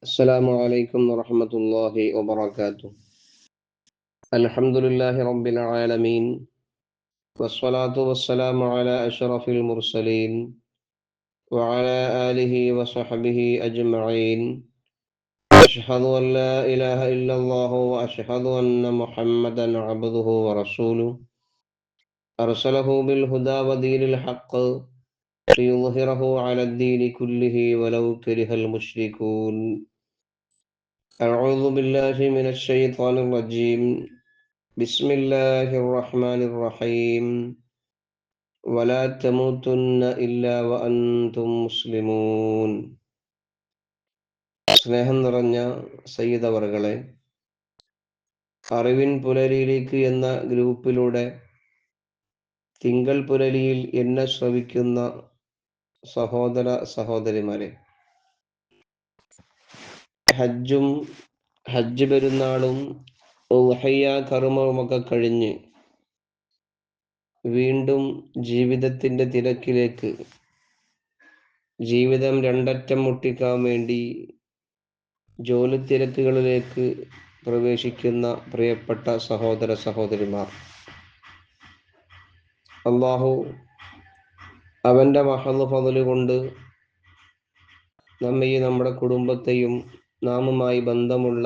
السلام عليكم ورحمة الله وبركاته. الحمد لله رب العالمين، والصلاة والسلام على أشرف المرسلين وعلى آله وصحبه أجمعين. أشهد أن لا إله إلا الله وأشهد أن محمدا عبده ورسوله أرسله بالهدى ودين الحق ليظهره على الدين كله ولو كره المشركون. أعوذ بالله من الشيطان الرجيم. بسم الله الرحمن الرحيم. ولا تموتن إلا وأنتم مسلمون. സ്നേഹം നിറഞ്ഞ സയ്യിദ് അവറുകളെ, അറിവിൻ പുലരിയിലേക്ക് എന്ന ഗ്രൂപ്പിലൂടെ തിങ്കൾ പുലരിയിൽ എന്നെ ശ്രവിക്കുന്ന സഹോദര സഹോദരിമാരെ, ഹജ്ജ് പെരുന്നാളും ഉദ്ഹിയ്യ കർമ്മവുമൊക്കെ കഴിഞ്ഞ് വീണ്ടും ജീവിതത്തിൻ്റെ തിരക്കിലേക്ക്, ജീവിതം രണ്ടറ്റം മുട്ടിക്കാൻ വേണ്ടി ജോലി തിരക്കുകളിലേക്ക് പ്രവേശിക്കുന്ന പ്രിയപ്പെട്ട സഹോദര സഹോദരിമാർ, അല്ലാഹു അവൻ്റെ മഹദ് ഫദ്ല് കൊണ്ട് നമ്മെയും നമ്മുടെ കുടുംബത്തെയും നാമുമായി ബന്ധമുള്ള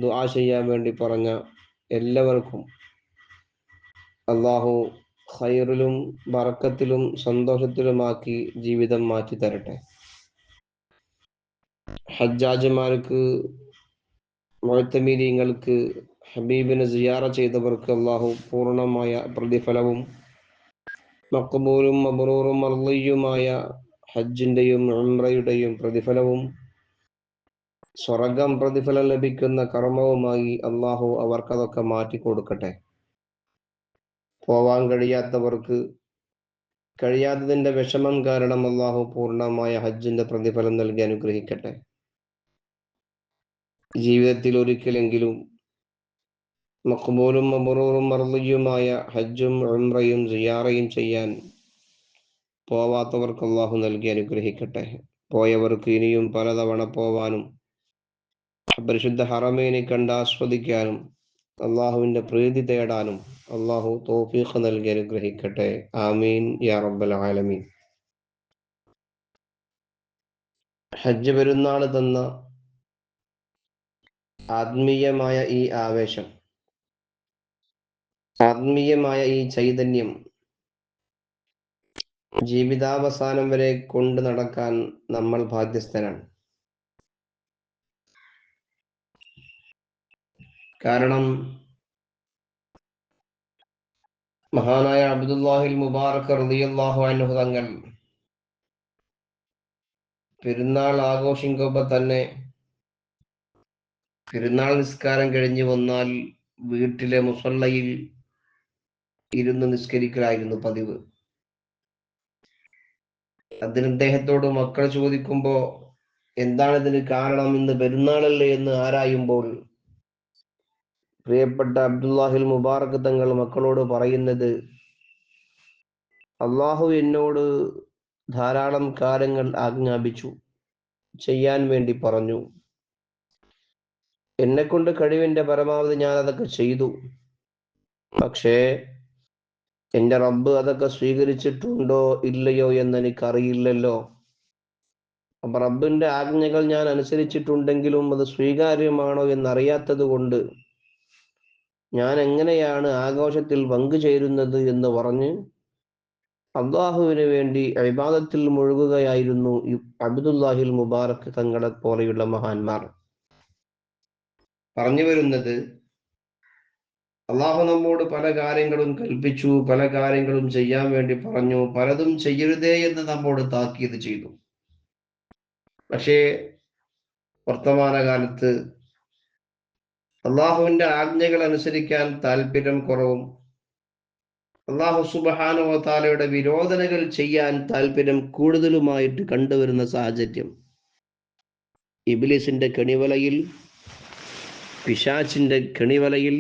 ദുആ ചെയ്യാൻ വേണ്ടി പറഞ്ഞ എല്ലാവർക്കും അല്ലാഹു ഖൈറിലും ബറക്കത്തിലും സന്തോഷത്തിലുമാക്കി ജീവിതം മാറ്റി തരട്ടെ. ഹജ്ജാജിമാർക്ക്, മുഅ്തമിരീങ്ങൾക്ക്, ഹബീബിനെ സിയാറ ചെയ്തവർക്ക് അല്ലാഹു പൂർണ്ണമായ പ്രതിഫലവും മഖ്ബൂലും മബ്റൂറും മർളിയുമായ ഹജ്ജിൻ്റെയും ഉംറയുടെയും പ്രതിഫലവും സ്വർഗം പ്രതിഫലം ലഭിക്കുന്ന കർമ്മവുമായി അല്ലാഹു അവർക്കതൊക്കെ മാറ്റി കൊടുക്കട്ടെ. പോവാൻ കഴിയാത്തതിൻ്റെ വിഷമം കാരണം അല്ലാഹു പൂർണ്ണമായ ഹജ്ജിന്റെ പ്രതിഫലം നൽകി അനുഗ്രഹിക്കട്ടെ. ജീവിതത്തിൽ ഒരിക്കലെങ്കിലും മഖ്ബൂലും മബ്റൂറും മർളിയുമായ ഹജ്ജും ഉംറയും സിയാറയും ചെയ്യാൻ പോവാത്തവർക്ക് അല്ലാഹു നൽകി അനുഗ്രഹിക്കട്ടെ. പോയവർക്ക് ഇനിയും പലതവണ പോവാനും പരിശുദ്ധ ഹറമൈനെ കണ്ട് ആസ്വദിക്കാനും അള്ളാഹുവിൻ്റെ പ്രീതി തേടാനും അള്ളാഹു തൗഫീഖ് നൽകി അനുഗ്രഹിക്കട്ടെ. ആമീൻ യാ റബ്ബൽ ആലമീൻ. ഹജ്ജ് പെരുന്നാൾ തന്ന ആത്മീയമായ ഈ ആവേശം, ആത്മീയമായ ഈ ചൈതന്യം ജീവിതാവസാനം വരെ കൊണ്ട് നടക്കാൻ നമ്മൾ ബാധ്യസ്ഥരാണ്. കാരണം മഹാനായ അബ്ദുല്ലാഹിൽ മുബാറക് റളിയല്ലാഹു അൻഹു തങ്ങൾ പെരുന്നാൾ ആഘോഷിക്കുമ്പോൾ തന്നെ പെരുന്നാൾ നിസ്കാരം കഴിഞ്ഞ് വന്നാൽ വീട്ടിലെ മുസല്ലയിൽ ഇരുന്ന് നിസ്കരിക്കലായിരുന്നു പതിവ്. അതിന് അദ്ദേഹത്തോട് മക്കൾ ചോദിക്കുമ്പോൾ എന്താണ് ഇതിന് കാരണം, ഇന്ന് പെരുന്നാളല്ലേ എന്ന് ആരായുമ്പോൾ പ്രിയപ്പെട്ട അബ്ദുല്ലാഹിൽ മുബാറക് തങ്ങൾ മക്കളോട് പറയുന്നത്, അള്ളാഹു എന്നോട് ധാരാളം കാര്യങ്ങൾ ആജ്ഞാപിച്ചു, ചെയ്യാൻ വേണ്ടി പറഞ്ഞു. എന്നെക്കൊണ്ട് കഴിവിൻ്റെ പരമാവധി ഞാൻ അതൊക്കെ ചെയ്തു. പക്ഷേ എൻ്റെ റബ്ബ് അതൊക്കെ സ്വീകരിച്ചിട്ടുണ്ടോ ഇല്ലയോ എന്ന് എനിക്കറിയില്ലല്ലോ. അപ്പം റബ്ബിൻ്റെ ആജ്ഞകൾ ഞാൻ അനുസരിച്ചിട്ടുണ്ടെങ്കിലും അത് സ്വീകാര്യമാണോ എന്നറിയാത്തത് കൊണ്ട് ഞാൻ എങ്ങനെയാണ് ആഘോഷത്തിൽ പങ്കുചേരുന്നത് എന്ന് പറഞ്ഞ് അള്ളാഹുവിന് വേണ്ടി ഇബാദത്തിൽ മുഴുകുകയായിരുന്നു അബ്ദുല്ലാഹിൽ മുബാറക് തങ്ങളെ പോലെയുള്ള മഹാന്മാർ. പറഞ്ഞു വരുന്നത്, അള്ളാഹു നമ്മോട് പല കാര്യങ്ങളും കൽപ്പിച്ചു, പല കാര്യങ്ങളും ചെയ്യാൻ വേണ്ടി പറഞ്ഞു, പലതും ചെയ്യരുതേ എന്ന് നമ്മോട് താക്കീത് ചെയ്തു. പക്ഷേ വർത്തമാനകാലത്ത് അള്ളാഹുവിൻ്റെ ആജ്ഞകൾ അനുസരിക്കാൻ താല്പര്യം കുറവും, അള്ളാഹു സുബ്ഹാനഹു വ തആലയുടെ വിരോധനകൾ ചെയ്യാൻ താല്പര്യം കൂടുതലുമായിട്ട് കണ്ടുവരുന്ന സാഹചര്യം, ഇബ്ലീസിന്റെ കെണിവലയിൽ, പിശാചിന്റെ കെണിവലയിൽ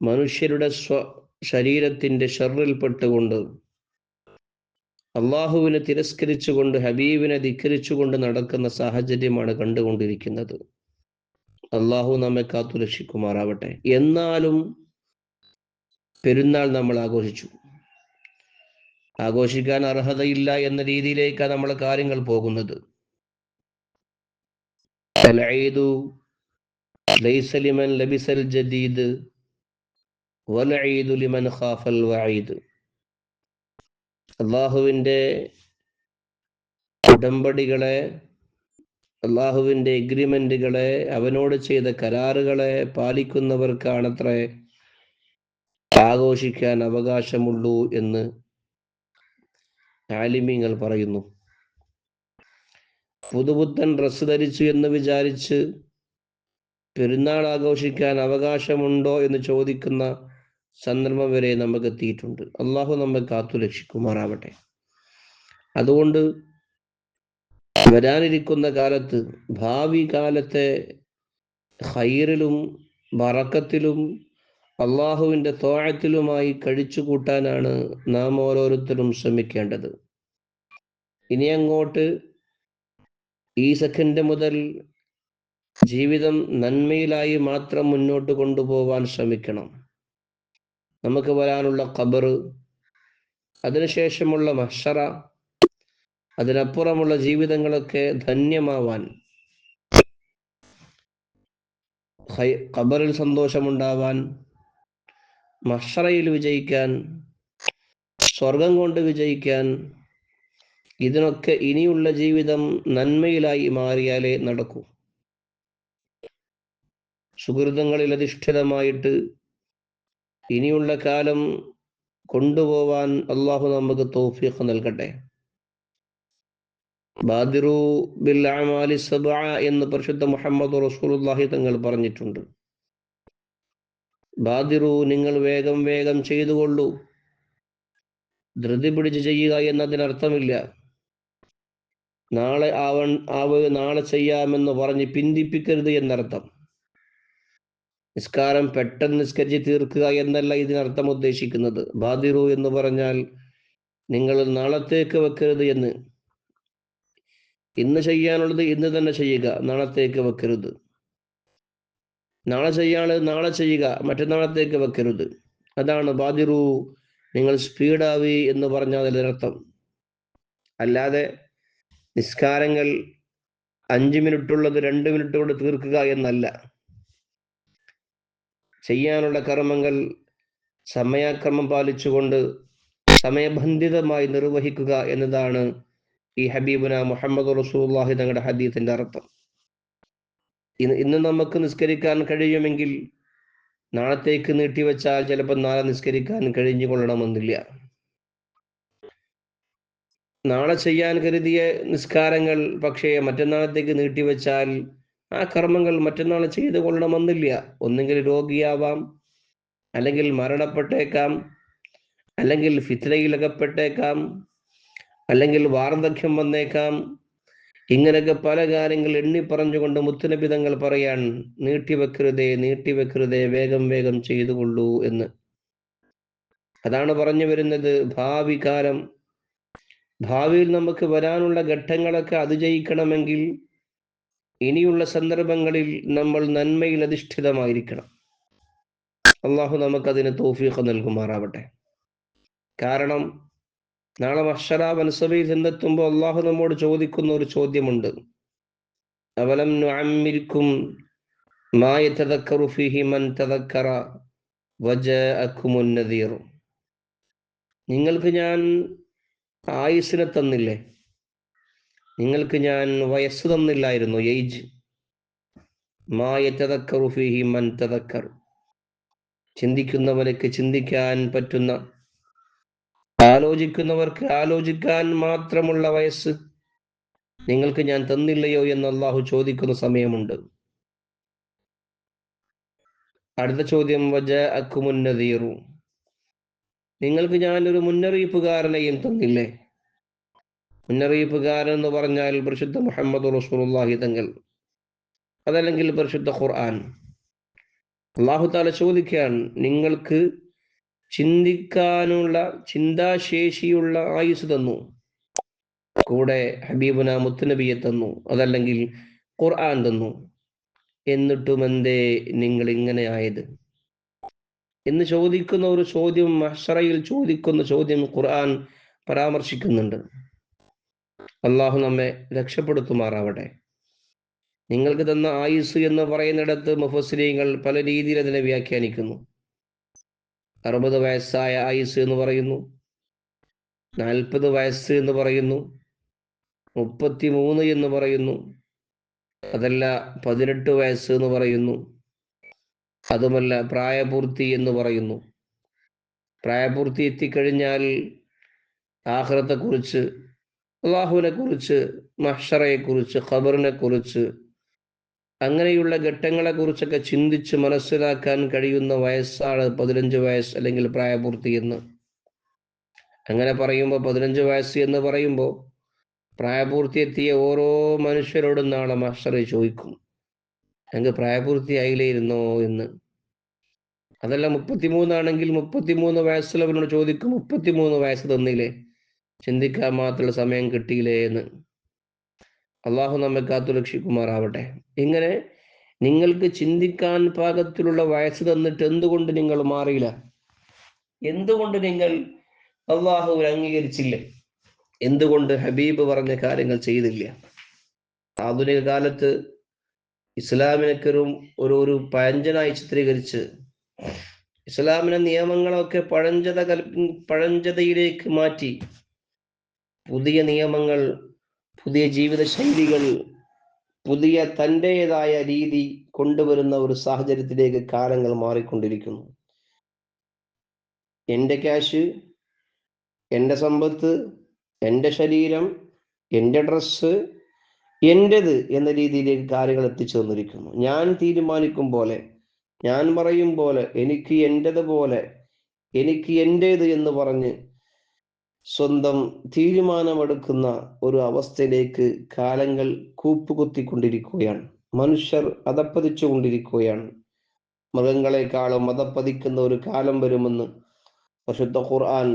മനുഷ്യരുടെ ശരീരത്തിന്റെ ഷർറിൽപ്പെട്ടുകൊണ്ട് അള്ളാഹുവിനെ തിരസ്കരിച്ചുകൊണ്ട് ഹബീബിനെ ധിക്കരിച്ചുകൊണ്ട് നടക്കുന്ന സാഹചര്യമാണ് കണ്ടുകൊണ്ടിരിക്കുന്നത്. അള്ളാഹു നമ്മെ കാത്തു രക്ഷിക്കുമാറാവട്ടെ. എന്നാലും പെരുന്നാൾ നമ്മൾ ആഘോഷിച്ചു. ആഘോഷിക്കാൻ അർഹതയില്ല എന്ന രീതിയിലേക്കാണ് നമ്മളെ കാര്യങ്ങൾ പോകുന്നത്. ലൈസ ലിമൻ ലബിസൽ ജദീദ് വൽ ഈദു ലിമൻ ഖാഫൽ വഈദ്. അള്ളാഹുവിൻ്റെ ഉടമ്പടികളെ, അള്ളാഹുവിൻ്റെ എഗ്രിമെന്റുകളെ, അവനോട് ചെയ്ത കരാറുകളെ പാലിക്കുന്നവർക്കാണത്രേ ആഘോഷിക്കാൻ അവകാശമുള്ളൂ എന്ന് ആലിമീങ്ങൾ പറയുന്നു. പുതുപുത്തൻ ഡ്രസ്സ് ധരിച്ചു എന്ന് വിചാരിച്ച് പെരുന്നാൾ ആഘോഷിക്കാൻ അവകാശമുണ്ടോ എന്ന് ചോദിക്കുന്ന സന്ദർഭം വരെ നമുക്ക് എത്തിയിട്ടുണ്ട്. അള്ളാഹു നമ്മെ കാത്തു രക്ഷിക്കുമാറാവട്ടെ. അതുകൊണ്ട് വരാനിരിക്കുന്ന കാലത്ത്, ഭാവി കാലത്തെ ഖൈറിലും ബറക്കത്തിലും അള്ളാഹുവിൻ്റെ ത്വാഅത്തിലുമായി കഴിച്ചു കൂട്ടാനാണ് നാം ഓരോരുത്തരും ശ്രമിക്കേണ്ടത്. ഇനി അങ്ങോട്ട് ഈ സെക്കൻഡ് മുതൽ ജീവിതം നന്മയിലായി മാത്രം മുന്നോട്ട് കൊണ്ടുപോകാൻ ശ്രമിക്കണം. നമുക്ക് വരാനുള്ള ഖബർ, അതിനുശേഷമുള്ള മഹ്ശറ, അതിനപ്പുറമുള്ള ജീവിതങ്ങളൊക്കെ ധന്യമാവാൻ, ഖബറിൽ സന്തോഷമുണ്ടാവാൻ, മഹ്ശറയിൽ വിജയിക്കാൻ, സ്വർഗം കൊണ്ട് വിജയിക്കാൻ, ഇതിനൊക്കെ ഇനിയുള്ള ജീവിതം നന്മയിലായി മാറിയാലേ നടക്കൂ. സുഹൃതങ്ങളിൽ അധിഷ്ഠിതമായിട്ട് ഇനിയുള്ള കാലം കൊണ്ടുപോവാൻ അള്ളാഹു നമുക്ക് തൗഫീഖ് നൽകട്ടെ. ബാദിറു ബിൽ അഅമാലി സബ്അ എന്ന് പരിശുദ്ധ മുഹമ്മദ് റസൂലുള്ളാഹി തങ്ങൾ പറഞ്ഞിട്ടുണ്ട്. ബാദിറു, നിങ്ങൾ വേഗം വേഗം ചെയ്തുകൊള്ളൂ. ധൃതി പിടിച്ച് ചെയ്യുക എന്നതിനർത്ഥമില്ല. നാളെ ചെയ്യാമെന്ന് പറഞ്ഞ് പിന്തിപ്പിക്കരുത് എന്നർത്ഥം. നിസ്കാരം പെട്ടെന്ന് നിസ്കരിച്ച് തീർക്കുക എന്നല്ല ഇതിനർത്ഥം ഉദ്ദേശിക്കുന്നത്. ബാദിറു എന്ന് പറഞ്ഞാൽ നിങ്ങൾ നാളത്തേക്ക് വെക്കരുത് എന്ന്. ഇന്ന് ചെയ്യാനുള്ളത് ഇന്ന് തന്നെ ചെയ്യുക, നാളത്തേക്ക് വെക്കരുത്. നാളെ ചെയ്യാനുള്ളത് നാളെ ചെയ്യുക, മറ്റന്നാളത്തേക്ക് വെക്കരുത്. അതാണ് ബാദിറു, നിങ്ങൾ സ്പീഡാവി എന്ന് പറഞ്ഞാൽ അതിനർത്ഥം. അല്ലാതെ നിസ്കാരങ്ങൾ 5 മിനിറ്റുള്ളത് 2 മിനിറ്റ് കൊണ്ട് തീർക്കുക എന്നല്ല. ചെയ്യാനുള്ള കർമ്മങ്ങൾ സമയക്രമം പാലിച്ചുകൊണ്ട് സമയബന്ധിതമായി നിർവഹിക്കുക എന്നതാണ് ഈ ഹബീബുന മുഹമ്മദ് റസൂലുള്ളാഹി തങ്ങളുടെ ഹദീസിന്റെ അർത്ഥം. ഇന്ന് നമുക്ക് നിസ്കരിക്കാൻ കഴിയുമെങ്കിൽ നാളത്തേക്ക് നീട്ടിവെച്ചാൽ ചിലപ്പോൾ നാളെ നിസ്കരിക്കാൻ കഴിഞ്ഞുകൊള്ളണമെന്നില്ല. നാളെ ചെയ്യാൻ കരുതിയ നിസ്കാരങ്ങൾ പക്ഷേ മറ്റന്നാളത്തേക്ക് നീട്ടിവെച്ചാൽ ആ കർമ്മങ്ങൾ മറ്റന്നാൾ ചെയ്തു കൊള്ളണമെന്നില്ല. ഒന്നെങ്കിൽ രോഗിയാവാം, അല്ലെങ്കിൽ മരണപ്പെട്ടേക്കാം, അല്ലെങ്കിൽ ഫിത്നയിലകപ്പെട്ടേക്കാം, അല്ലെങ്കിൽ വാർദ്ധക്യം വന്നേക്കാം. ഇങ്ങനെയൊക്കെ പല കാര്യങ്ങൾ എണ്ണി പറഞ്ഞുകൊണ്ട് മുത്തുനബി തങ്ങൾ പറയാൻ, നീട്ടിവെക്കരുതേ, വേഗം വേഗം ചെയ്തുകൊള്ളൂ എന്ന്. അതാണ് പറഞ്ഞു വരുന്നത്. ഭാവിയിൽ നമുക്ക് വരാനുള്ള ഘട്ടങ്ങളൊക്കെ അതിജയിക്കണമെങ്കിൽ ഇനിയുള്ള സന്ദർഭങ്ങളിൽ നമ്മൾ നന്മയിൽ അധിഷ്ഠിതമായിരിക്കണം. അള്ളാഹു നമുക്കതിന് തൗഫീഖ് നൽകുമാറാവട്ടെ. കാരണം നാളെ മഹ്ശറ വൻസഭയിൽ ചെന്നെത്തുമ്പോൾ അള്ളാഹു നമ്മോട് ചോദിക്കുന്ന ഒരു ചോദ്യമുണ്ട്. അവലം നുഅമ്മിർകും മാ യതദക്കറു ഫീഹി മൻ തദക്കറ വജഅകുമുൻ നദീർ. നിങ്ങൾക്ക് ഞാൻ ആയുസ്സിനെ തന്നില്ലേ? നിങ്ങൾക്ക് ഞാൻ വയസ്സ് തന്നില്ലായിരുന്നു? ഏജ്. മാ യതദക്കറു ഫീഹി മൻ തദക്കർ. ചിന്തിക്കുന്നവർക്ക് ചിന്തിക്കാൻ പറ്റുന്ന, ആലോചിക്കുന്നവർക്ക് ആലോചിക്കാൻ മാത്രമുള്ള വയസ്സ് നിങ്ങൾക്ക് ഞാൻ തന്നില്ലയോ എന്ന് അള്ളാഹു ചോദിക്കുന്ന സമയമുണ്ട്. അടുത്ത ചോദ്യം, വജഅകുമുൻ നദീർ. നിങ്ങൾക്ക് ഞാൻ ഒരു മുന്നറിയിപ്പുകാരനെയും തന്നില്ലേ? മുന്നറിയിപ്പുകാരൻ എന്ന് പറഞ്ഞാൽ പരിശുദ്ധ മുഹമ്മദ് റസൂലുള്ളാഹി തങ്ങൾ, അതല്ലെങ്കിൽ പരിശുദ്ധ ഖുർആൻ. അല്ലാഹു തആല ചോദിക്കാൻ, നിങ്ങൾക്ക് ചിന്തിക്കാനുള്ള ചിന്താശേഷിയുള്ള ആയുസ് തന്നു. കൂടെ ഹബീബുന മുത്തുനബിയെ തന്നു, അതല്ലെങ്കിൽ ഖുർആൻ തന്നു, എന്നിട്ടും എന്തേ നിങ്ങൾ ഇങ്ങനെ ആയത് എന്ന് ചോദിക്കുന്ന ഒരു ചോദ്യം, മഹ്ശറയിൽ ചോദിക്കുന്ന ചോദ്യം ഖുർആൻ പരാമർശിക്കുന്നുണ്ട്. അള്ളാഹു നമ്മെ രക്ഷപ്പെടുത്തുമാറാവട്ടെ. നിങ്ങൾക്ക് തന്ന ആയുസ് എന്ന് പറയുന്നിടത്ത് മുഫസ്സിരീങ്ങൾ പല രീതിയിൽ അതിനെ വ്യാഖ്യാനിക്കുന്നു. 60 വയസ്സായ ആയുസ് എന്ന് പറയുന്നു, 40 വയസ്സ് എന്ന് പറയുന്നു, 33 എന്ന് പറയുന്നു, അതല്ല 18 വയസ്സ് എന്ന് പറയുന്നു, അതുമല്ല പ്രായപൂർത്തി എന്ന് പറയുന്നു. പ്രായപൂർത്തി എത്തിക്കഴിഞ്ഞാൽ ആഖിറത്തെക്കുറിച്ച്, അള്ളാഹുവിനെ കുറിച്ച്, മഹ്ശറയെക്കുറിച്ച്, ഖബറിനെ കുറിച്ച്, അങ്ങനെയുള്ള ഘട്ടങ്ങളെ കുറിച്ചൊക്കെ ചിന്തിച്ച് മനസ്സിലാക്കാൻ കഴിയുന്ന വയസ്സാണ് 15 വയസ്സ് അല്ലെങ്കിൽ പ്രായപൂർത്തി എന്ന്. അങ്ങനെ പറയുമ്പോൾ 15 വയസ്സ് എന്ന് പറയുമ്പോൾ പ്രായപൂർത്തി എത്തിയ ഓരോ മനുഷ്യരോടും നാളെ മഹ്ശറിൽ ചോദിക്കും, ഞങ്ങൾക്ക് പ്രായപൂർത്തിയായില്ലായിരുന്നോ എന്ന്. അതല്ല 33 ആണെങ്കിൽ 33 വയസ്സുള്ളവനോട് ചോദിക്കും, 33 വയസ്സ് തന്നില്ലേ, ചിന്തിക്കാൻ മാത്രമുള്ള സമയം കിട്ടിയില്ലേ എന്ന്. അള്ളാഹു നമ്മെ കാത്തു രക്ഷിക്കുമാറാവട്ടെ. ഇങ്ങനെ നിങ്ങൾക്ക് ചിന്തിക്കാൻ പാകത്തിലുള്ള വയസ്സ് തന്നിട്ട് എന്തുകൊണ്ട് നിങ്ങൾ മാറിയില്ല? എന്തുകൊണ്ട് നിങ്ങൾ അള്ളാഹുവിനെ അംഗീകരിച്ചില്ല? എന്തുകൊണ്ട് ഹബീബ് പറഞ്ഞ കാര്യങ്ങൾ ചെയ്തില്ല? ആധുനിക കാലത്ത് ഇസ്ലാമിനൊക്കെ ഒരു പഴഞ്ചനായി ചിത്രീകരിച്ച് ഇസ്ലാമിലെ നിയമങ്ങളൊക്കെ പഴഞ്ചതയിലേക്ക് മാറ്റി പുതിയ നിയമങ്ങൾ, പുതിയ ജീവിത ശൈലികൾ, പുതിയ തൻ്റെതായ രീതി കൊണ്ടുവരുന്ന ഒരു സാഹചര്യത്തിലേക്ക് കാലങ്ങൾ മാറിക്കൊണ്ടിരിക്കുന്നു. എൻ്റെ ക്യാഷ്, എൻ്റെ സമ്പത്ത്, എൻ്റെ ശരീരം, എൻ്റെ ഡ്രസ്സ്, എൻ്റെത് എന്ന രീതിയിലേക്ക് കാര്യങ്ങൾ എത്തിച്ചു വന്നിരിക്കുന്നു. ഞാൻ തീരുമാനിക്കും പോലെ, ഞാൻ പറയും പോലെ, എനിക്ക് എൻ്റെത് പോലെ, എനിക്ക് എൻ്റേത് എന്ന് പറഞ്ഞ് സ്വന്തം തീരുമാനമെടുക്കുന്ന ഒരു അവസ്ഥയിലേക്ക് കാലങ്ങൾ കൂപ്പുകുത്തിക്കൊണ്ടിരിക്കുകയാണ്. മനുഷ്യർ അധപ്പതിച്ചു കൊണ്ടിരിക്കുകയാണ്. മൃഗങ്ങളെക്കാളും അധപ്പതിക്കുന്ന ഒരു കാലം വരുമെന്ന് പരിശുദ്ധ ഖുർആൻ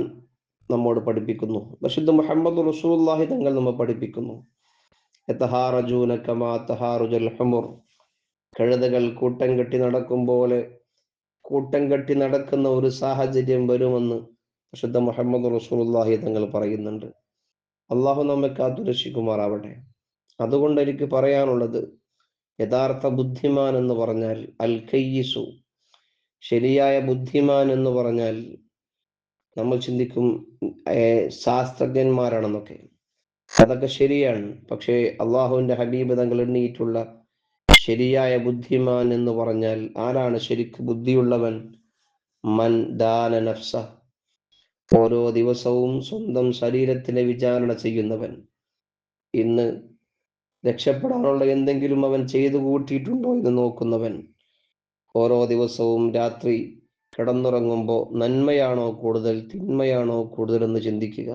നമ്മോട് പഠിപ്പിക്കുന്നു. പരിശുദ്ധ മുഹമ്മദ് റസൂലുള്ളാഹി തങ്ങൾ നമ്മെ പഠിപ്പിക്കുന്നു. യതഹാറജൂന കമാ തഹാറുജൽ ഹുമുർ, കഴുതകൾ കൂട്ടം കെട്ടി നടക്കും പോലെ കൂട്ടം കെട്ടി നടക്കുന്ന ഒരു സാഹചര്യം വരുമെന്ന് പരിശുദ്ധ മുഹമ്മദ് റസൂലുള്ളാഹി തങ്ങൾ പറയുന്നുണ്ട്. അള്ളാഹു നമ്മെ കാത്തു രക്ഷിക്കുമാറാവട്ടെ. അതുകൊണ്ട് എനിക്ക് പറയാനുള്ളത്, യഥാർത്ഥ ബുദ്ധിമാൻ എന്ന് പറഞ്ഞാൽ അൽ കയ്യിസു, ശരിയായ ബുദ്ധിമാൻ എന്ന് പറഞ്ഞാൽ നമ്മൾ ചിന്തിക്കും ശാസ്ത്രജ്ഞന്മാരാണെന്നൊക്കെ. അതൊക്കെ ശരിയാണ്. പക്ഷേ അള്ളാഹുവിന്റെ ഹബീബ് തങ്ങൾ എണ്ണിയിട്ടുള്ള ശരിയായ ബുദ്ധിമാൻ എന്ന് പറഞ്ഞാൽ ആരാണ് ശരിക്ക് ബുദ്ധിയുള്ളവൻ? മൻ ദാന നഫ്സ, ഓരോ ദിവസവും സ്വന്തം ശരീരത്തിനെ വിചാരണ ചെയ്യുന്നവൻ. ഇന്ന് രക്ഷപ്പെടാനുള്ള എന്തെങ്കിലും അവൻ ചെയ്തു കൂട്ടിയിട്ടുണ്ടോ എന്ന് നോക്കുന്നവൻ. ഓരോ ദിവസവും രാത്രി കിടന്നുറങ്ങുമ്പോൾ നന്മയാണോ കൂടുതൽ, തിന്മയാണോ കൂടുതൽ എന്ന് ചിന്തിക്കുക.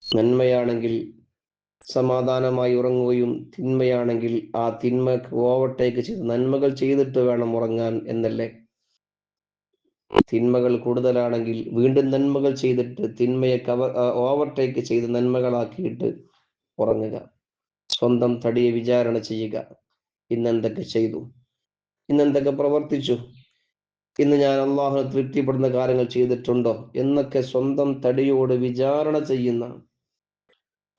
നന്മയാണെങ്കിൽ സമാധാനമായി ഉറങ്ങുകയും, തിന്മയാണെങ്കിൽ ആ തിന്മക്ക് ഓവർടേക്ക് ചെയ്ത് നന്മകൾ ചെയ്തിട്ട് വേണം ഉറങ്ങാൻ എന്നല്ലേ? തിന്മകൾ കൂടുതലാണെങ്കിൽ വീണ്ടും നന്മകൾ ചെയ്തിട്ട് തിന്മയെ ഓവർടേക്ക് ചെയ്ത് നന്മകളാക്കിയിട്ട് ഉറങ്ങുക. സ്വന്തം തടിയെ വിചാരണ ചെയ്യുക. ഇന്നെന്തൊക്കെ ചെയ്തു, ഇന്നെന്തൊക്കെ പ്രവർത്തിച്ചു, ഇന്ന് ഞാൻ അള്ളാഹുവിനെ തൃപ്തിപ്പെടുന്ന കാര്യങ്ങൾ ചെയ്തിട്ടുണ്ടോ എന്നൊക്കെ സ്വന്തം തടിയോട് വിചാരണ ചെയ്യുന്ന,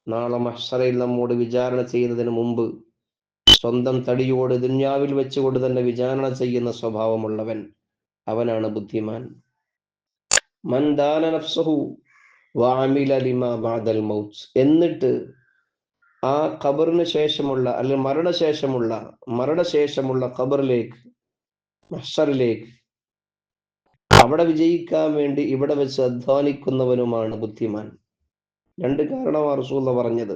നാളെ മഹ്ശറയിൽ നമ്മോട് വിചാരണ ചെയ്യുന്നതിന് മുമ്പ് സ്വന്തം തടിയോട് ദുനിയാവിൽ വെച്ചുകൊണ്ട് തന്നെ വിചാരണ ചെയ്യുന്ന സ്വഭാവമുള്ളവൻ, അവനാണ് ബുദ്ധിമാൻ. മൻ ദാന നഫ്സഹു വഅമില ലിമാ ബഅദൽ മൗത്ത്, എന്നിട്ട് ആ ഖബറിന് ശേഷമുള്ള അല്ലെങ്കിൽ മരണശേഷമുള്ള ഖബറിലേക്ക്, മഹ്ശറിലേക്ക്, അവിടെ വിജയിക്കാൻ വേണ്ടി ഇവിടെ വെച്ച് അധ്വാനിക്കുന്നവനുമാണ് ബുദ്ധിമാൻ. 2 കാരണമാണ് റസൂലുള്ളാഹി പറഞ്ഞത്.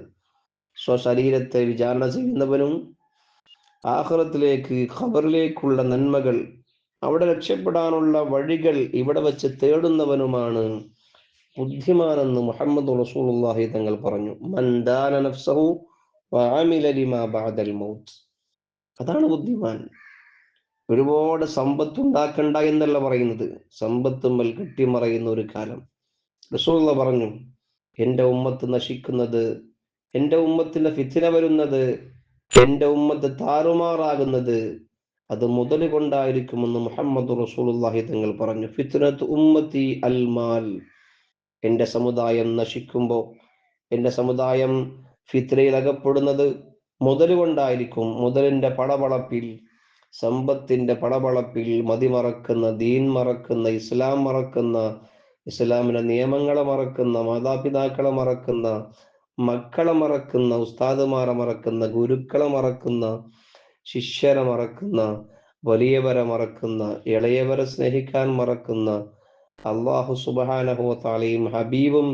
സ്വശരീരത്തെ വിചാരണ ചെയ്യുന്നവനും ആഖിറത്തിലേക്ക്, ഖബറിലേക്കുള്ള നന്മകൾ, അവിടെ രക്ഷപ്പെടാനുള്ള വഴികൾ ഇവിടെ വെച്ച് തേടുന്നവനുമാണ് ബുദ്ധിമാനെന്ന് മുഹമ്മദ് റസൂലുള്ളാഹി തങ്ങൾ പറഞ്ഞു. മൻ ദാന നഫ്സഹു വഅമില ലിമാ ബഅദൽ മൗത്ത്, അതാണ് ബുദ്ധിമാൻ. ഒരുപാട് സമ്പത്ത് ഉണ്ടാക്കണ്ട എന്നല്ല പറയുന്നത്, സമ്പത്തുമ്മൽ കെട്ടിമറയുന്ന ഒരു കാലം. റസൂലുള്ളാഹി പറഞ്ഞു, എൻ്റെ ഉമ്മത്ത് നശിക്കുന്നത് എന്റെ ഉമ്മത്തിന്റെ ഫിത്ന വരുന്നത്, എന്റെ ഉമ്മത്ത് താറുമാറാകുന്നത് അത് മുതൽ കൊണ്ടായിരിക്കുമെന്ന് മുഹമ്മദ് റസൂലുള്ളാഹി തങ്ങൾ പറഞ്ഞു. ഫിത്നത്ത് ഉമ്മത്തി അൽമാൽ, എന്റെ സമുദായം നശിക്കുമ്പോൾ, എന്റെ സമുദായം ഫിത്നയിൽ അകപ്പെടുന്നത് മുതൽ കൊണ്ടായിരിക്കും. മുതലിന്റെ പടപളപ്പിൽ, സമ്പത്തിന്റെ പടപളപ്പിൽ മതിമറക്കുന്ന, ദീൻ മറക്കുന്ന, ഇസ്ലാം മറക്കുന്ന, ഇസ്ലാമിന്റെ നിയമങ്ങളെ മറക്കുന്ന, മാതാപിതാക്കളെ മറക്കുന്ന, മക്കളെ മറക്കുന്ന, ഉസ്താദുമാരെ മറക്കുന്ന, ഗുരുക്കളെ മറക്കുന്ന, ശിഷ്യരെ മറക്കുന്ന, വലിയവരെ മറക്കുന്ന, ഇളയവരെ സ്നേഹിക്കാൻ മറക്കുന്ന, അള്ളാഹു സുബ്ഹാനഹു വ തആലയും ഹബീബും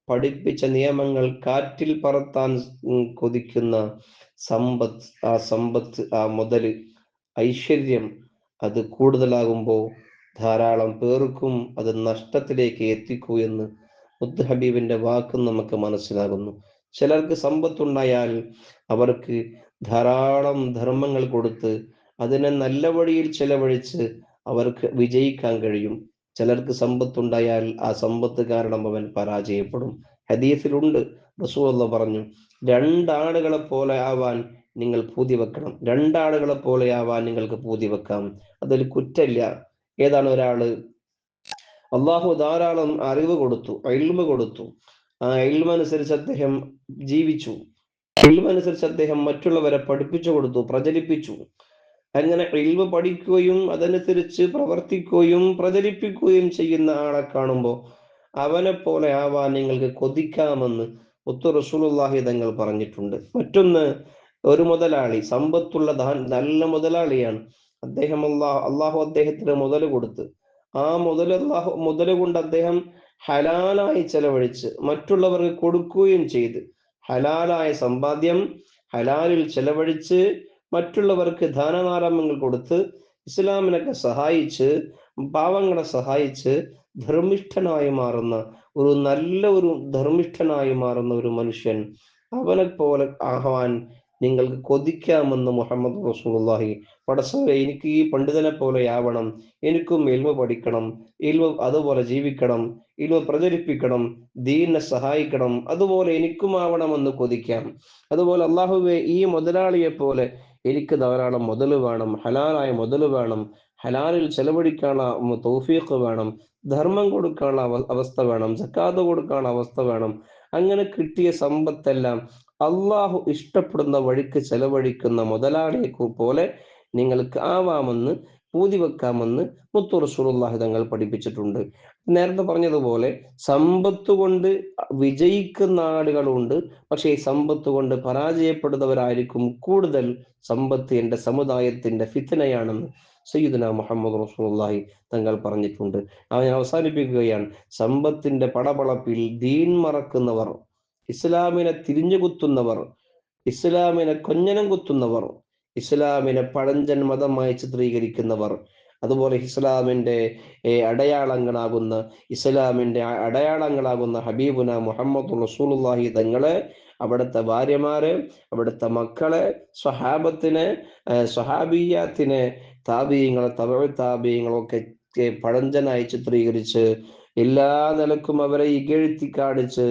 പഠിപ്പിച്ച നിയമങ്ങൾ കാറ്റിൽ പറത്താൻ കൊതിക്കുന്ന സമ്പത്ത്, ആ മുതല്, ഐശ്വര്യം അത് കൂടുതലാകുമ്പോൾ ധാരാളം പേർക്കും അത് നഷ്ടത്തിലേക്ക് എത്തിക്കൂ എന്ന് മുത്ത് ഹബീബിന്റെ വാക്കും നമുക്ക് മനസ്സിലാകുന്നു. ചിലർക്ക് സമ്പത്തുണ്ടായാൽ അവർക്ക് ധാരാളം ധർമ്മങ്ങൾ കൊടുത്ത് അതിനെ നല്ല വഴിയിൽ ചെലവഴിച്ച് അവർക്ക് വിജയിക്കാൻ കഴിയും. ചിലർക്ക് സമ്പത്തുണ്ടായാൽ ആ സമ്പത്ത് കാരണം അവൻ പരാജയപ്പെടും. ഹദീസിലുണ്ട്, റസൂലുള്ളാഹി പറഞ്ഞു, രണ്ടാളുകളെ പോലെ ആവാൻ നിങ്ങൾ പൂതി വെക്കണം. രണ്ടാളുകളെ പോലെ ആവാൻ നിങ്ങൾക്ക് പൂതി വെക്കാം, അതിൽ കുറ്റമില്ല. ഏതാണ് ഒരാള്? അള്ളാഹു ധാരാളം അറിവ് കൊടുത്തു, ഇൽമ കൊടുത്തു. ആ ഇൽമ അനുസരിച്ച് അദ്ദേഹം ജീവിച്ചു. ഇൽമ അനുസരിച്ച് അദ്ദേഹം മറ്റുള്ളവരെ പഠിപ്പിച്ചു കൊടുത്തു, പ്രചരിപ്പിച്ചു. അങ്ങനെ ഇൽമ പഠിക്കുകയും അതനുസരിച്ച് പ്രവർത്തിക്കുകയും പ്രചരിപ്പിക്കുകയും ചെയ്യുന്ന ആളെ കാണുമ്പോൾ അവനെ പോലെ ആവാൻ നിങ്ങൾക്ക് കൊതിക്കാമെന്ന് മുത്തു റസൂലുള്ളാഹി തങ്ങൾ പറഞ്ഞിട്ടുണ്ട്. മറ്റൊന്ന്, ഒരു മുതലാളി, സമ്പത്തുള്ള നല്ല മുതലാളിയാണ്. അദ്ദേഹം അള്ളാഹു അദ്ദേഹത്തിന് മുതൽ കൊടുത്ത് ആ മുതൽ കൊണ്ട് അദ്ദേഹം ഹലാലായി ചെലവഴിച്ച് മറ്റുള്ളവർക്ക് കൊടുക്കുകയും ചെയ്ത്, ഹലാലായ സമ്പാദ്യം ഹലാലിൽ ചെലവഴിച്ച് മറ്റുള്ളവർക്ക് ദാനനാരംഭങ്ങൾ കൊടുത്ത് ഇസ്ലാമിനൊക്കെ സഹായിച്ച് പാവങ്ങളെ സഹായിച്ച് ധർമ്മിഷ്ഠനായി മാറുന്ന ഒരു ധർമ്മിഷ്ഠനായി മാറുന്ന ഒരു മനുഷ്യൻ, അവനെ പോലെ ആവാൻ നിങ്ങൾക്ക് കൊതിക്കാമെന്ന് മുഹമ്മദ് റസൂലുള്ളാഹി. പടച്ചവനെ, എനിക്ക് ഈ പണ്ഡിതനെ പോലെ ആവണം, എനിക്കും ഇൽമ പഠിക്കണം, ഇൽമ അതുപോലെ ജീവിക്കണം, ഇൽമ പ്രചരിപ്പിക്കണം, ദീനിനെ സഹായിക്കണം, അതുപോലെ എനിക്കും ആവണമെന്ന് കൊതിക്കാം. അതുപോലെ അള്ളാഹുവെ, ഈ മുതലാളിയെ പോലെ എനിക്ക് ധാരാളം മുതൽ വേണം, ഹലാലായ മുതൽ വേണം, ഹലാലിൽ ചെലവഴിക്കാനുള്ള തൗഫീഖ് വേണം, ധർമ്മം കൊടുക്കാനുള്ള അവസ്ഥ വേണം, സക്കാത്ത് കൊടുക്കാനുള്ള അവസ്ഥ വേണം. അങ്ങനെ കിട്ടിയ സമ്പത്തെല്ലാം അള്ളാഹു ഇഷ്ടപ്പെടുന്ന വഴിക്ക് ചെലവഴിക്കുന്ന മുതലാളിയെ പോലെ നിങ്ങൾക്ക് ആവാമെന്ന് പൂതി വെക്കാമെന്ന് മുത്തു റസൂലുള്ളാഹി തങ്ങൾ പഠിപ്പിച്ചിട്ടുണ്ട്. നേരത്തെ പറഞ്ഞതുപോലെ സമ്പത്ത് കൊണ്ട് വിജയിക്കുന്ന ആളുകളുണ്ട്, പക്ഷേ ഈ സമ്പത്ത് കൊണ്ട് പരാജയപ്പെടുന്നവരായിരിക്കും കൂടുതൽ. സമ്പത്ത് എന്റെ സമുദായത്തിന്റെ ഫിത്നയാണെന്ന് സയ്യിദുനാ മുഹമ്മദ് റസൂലുള്ളാഹി തങ്ങൾ പറഞ്ഞിട്ടുണ്ട്. ഞാൻ അവസാനിപ്പിക്കുകയാണ്. സമ്പത്തിന്റെ പടപളപ്പിൽ ദീൻ മറക്കുന്നവർ, ഇസ്ലാമിനെ തിരിഞ്ഞു കുത്തുന്നവർ, ഇസ്ലാമിനെ കൊഞ്ഞനം കുത്തുന്നവർ, ഇസ്ലാമിനെ പഴഞ്ചൻ മതമായി ചിത്രീകരിക്കുന്നവർ, അതുപോലെ ഇസ്ലാമിന്റെ അടയാളങ്ങളാകുന്ന ഹബീബുന മുഹമ്മദ് റസൂലുള്ളാഹി തങ്ങളെ, അവിടുത്തെ ഭാര്യമാരെ, അവിടുത്തെ മക്കളെ, സ്വഹാബത്തിനെ, സ്വഹാബിയാത്തിനെ, താബീങ്ങളെ, തബഉ താബീങ്ങളൊക്കെ പഴഞ്ചനായി ചിത്രീകരിച്ച് എല്ലാ നിലക്കും അവരെ ഇകഴ്ത്തി കാണിച്ച്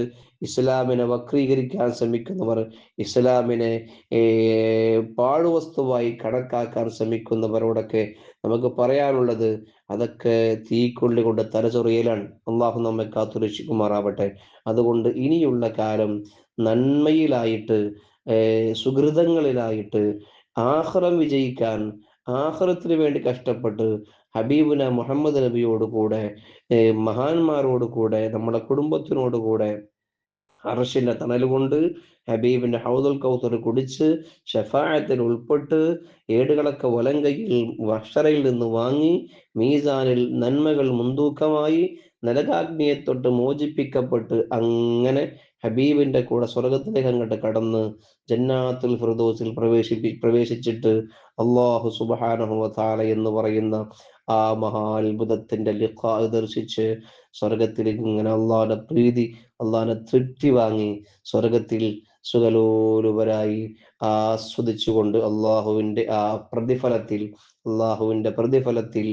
ഇസ്ലാമിനെ വക്രീകരിക്കാൻ ശ്രമിക്കുന്നവർ, ഇസ്ലാമിനെ പാഴ്വസ്തുവായി കണക്കാക്കാൻ ശ്രമിക്കുന്നവരോടൊക്കെ നമുക്ക് പറയാനുള്ളത്, അതൊക്കെ തീക്കൊള്ളി കൊണ്ട് തലചൊറിയലാണ്. അള്ളാഹു നമ്മെ കാത്തുരക്ഷിക്കുമാറാവട്ടെ. അതുകൊണ്ട് ഇനിയുള്ള കാലം നന്മയിലായിട്ട്, സുഹൃതങ്ങളിലായിട്ട്, ആഖിറം വിജയിക്കാൻ, ആഖിറത്തിന് വേണ്ടി കഷ്ടപ്പെട്ട് ഹബീബുന മുഹമ്മദ് നബിയോട് കൂടെ, മഹാന്മാരോട് കൂടെ, നമ്മുടെ കുടുംബത്തിനോട് കൂടെ അർശിന്റെ തണൽ കൊണ്ട് ഹബീബിന്റെ ഹൗദുൽ കൗസർ കുടിച്ച് ഷഫാഅത്തിൽ ഉൾപ്പെട്ട് ഏടുകളൊക്കെ വലങ്കയിൽ വഷറയിൽ നിന്ന് വാങ്ങി മീസാനിൽ നന്മകൾ മുൻതൂക്കമായി നരകാഗ്നിയെ തൊട്ട് മോചിപ്പിക്കപ്പെട്ട് അങ്ങനെ ഹബീബിന്റെ കൂടെ സ്വർഗത്തിലേക്ക് അങ്ങോട്ട് കടന്ന് ജന്നാത്തുൽ ഫിർദൗസിൽ പ്രവേശിച്ചിട്ട് അല്ലാഹു സുബ്ഹാനഹു വ തആല എന്ന് പറയുന്ന ആ മഹാത്ഭുതത്തിന്റെ ലിഖാ ദർശിച്ച് സ്വർഗത്തിൽ ഇങ്ങനെ അള്ളാഹുടെ പ്രീതി, അള്ളാഹിനെ തൃപ്തി വാങ്ങി സ്വർഗത്തിൽ സുഖലോലുപരായി ആസ്വദിച്ചുകൊണ്ട് അള്ളാഹുവിന്റെ പ്രതിഫലത്തിൽ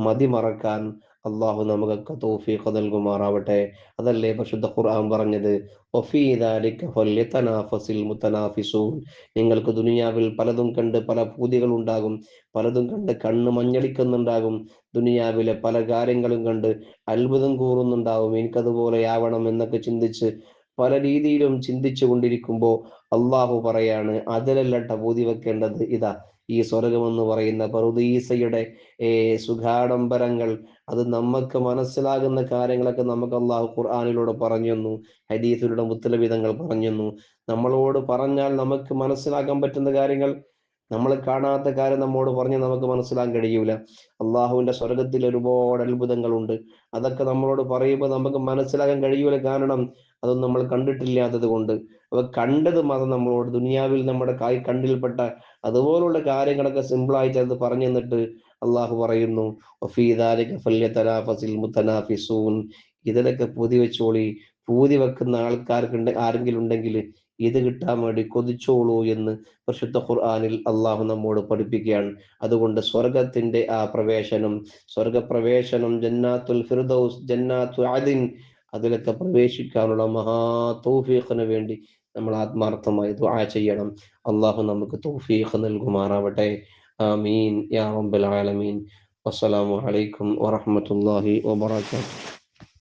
മതിമറക്കാൻ അള്ളാഹു നമുക്കൊക്കെ തൗഫീഖ് നൽകുമാറാവട്ടെ. അതല്ലേ പരിശുദ്ധ ഖുർആൻ പറഞ്ഞത്, വഫീ ദാലിക ഫല്യതനാഫസിൽ മുതനാഫിസൂൻ. നിങ്ങൾക്ക് ദുനിയാവിൽ പലതും കണ്ട് പല പൂതികൾ ഉണ്ടാകും, പലതും കണ്ട് കണ്ണ് മഞ്ഞളിക്കുന്നുണ്ടാകും, ദുനിയാവിലെ പല കാര്യങ്ങളും കണ്ട് അത്ഭുതം കൂറുന്നുണ്ടാവും, എനിക്കതുപോലെയാവണം എന്നൊക്കെ ചിന്തിച്ച് പല രീതിയിലും ചിന്തിച്ചു കൊണ്ടിരിക്കുമ്പോൾ അള്ളാഹു പറയാണ്, അതിലല്ലട്ട പൂതി വെക്കേണ്ടത്, ഇതാ ഈ സ്വർഗമെന്ന് പറയുന്ന പറുദീസയുടെ സുഖാഡംബരങ്ങൾ, അത് നമുക്ക് മനസ്സിലാകുന്ന കാര്യങ്ങളൊക്കെ നമുക്ക് അള്ളാഹു ഖുർആനിലൂടെ പറഞ്ഞു തന്നു, ഹദീസിലൂടെ മുത്തലബിതങ്ങൾ പറഞ്ഞു തന്നു. നമ്മളോട് പറഞ്ഞാൽ നമുക്ക് മനസ്സിലാക്കാൻ പറ്റുന്ന കാര്യങ്ങൾ, നമ്മൾ കാണാത്ത കാര്യം നമ്മോട് പറഞ്ഞ് നമുക്ക് മനസ്സിലാക്കാൻ കഴിയൂല. അള്ളാഹുവിന്റെ സ്വർഗത്തിൽ ഒരുപാട് അത്ഭുതങ്ങളുണ്ട്. അതൊക്കെ നമ്മളോട് പറയുമ്പോൾ നമുക്ക് മനസ്സിലാക്കാൻ കഴിയൂല, കാരണം അതൊന്നും നമ്മൾ കണ്ടിട്ടില്ലാത്തത് കൊണ്ട്. അപ്പൊ കണ്ടത് മാത്രം നമ്മളോട് ദുനിയാവിൽ നമ്മുടെ കണ്ണിൽപ്പെട്ട അതുപോലുള്ള കാര്യങ്ങളൊക്കെ സിമ്പിളായിട്ട് അത് പറഞ്ഞു തന്നിട്ട് അള്ളാഹു പറയുന്നു, വഫീ ദാലിക ഫല്യതനാഫസിൽ മുതനാഫിസൂൻ. ഇതിലൊക്കെ പൂതി വെച്ചോളി, പൂതി വെക്കുന്ന ആൾക്കാർക്ക് ആരെങ്കിലും ഉണ്ടെങ്കിൽ ഇത് കിട്ടാൻ വേണ്ടി കൊതിച്ചോളൂ എന്ന് പരിശുദ്ധ ഖുർആനിൽ അള്ളാഹു നമ്മോട് പഠിപ്പിക്കുകയാണ്. അതുകൊണ്ട് സ്വർഗത്തിന്റെ ആ പ്രവേശനം, സ്വർഗപ്രവേശനം, ജന്നാത്തുൽ ഫിർദൗസ്, ജന്നാത്തു അദിൻ, അതിലൊക്കെ പ്രവേശിക്കാനുള്ള മഹാ തൗഫീഖിന് വേണ്ടി നമ്മൾ ആത്മാർത്ഥമായി ദുആ ചെയ്യണം. അള്ളാഹു നമുക്ക് തൗഫീഖ് നൽകുമാറാവട്ടെ. ആമീൻ യാ റബ്ബൽ ആലമീൻ. വസ്സലാമു അലൈക്കും വറഹ്മത്തുള്ളാഹി വബറകാതുഹു.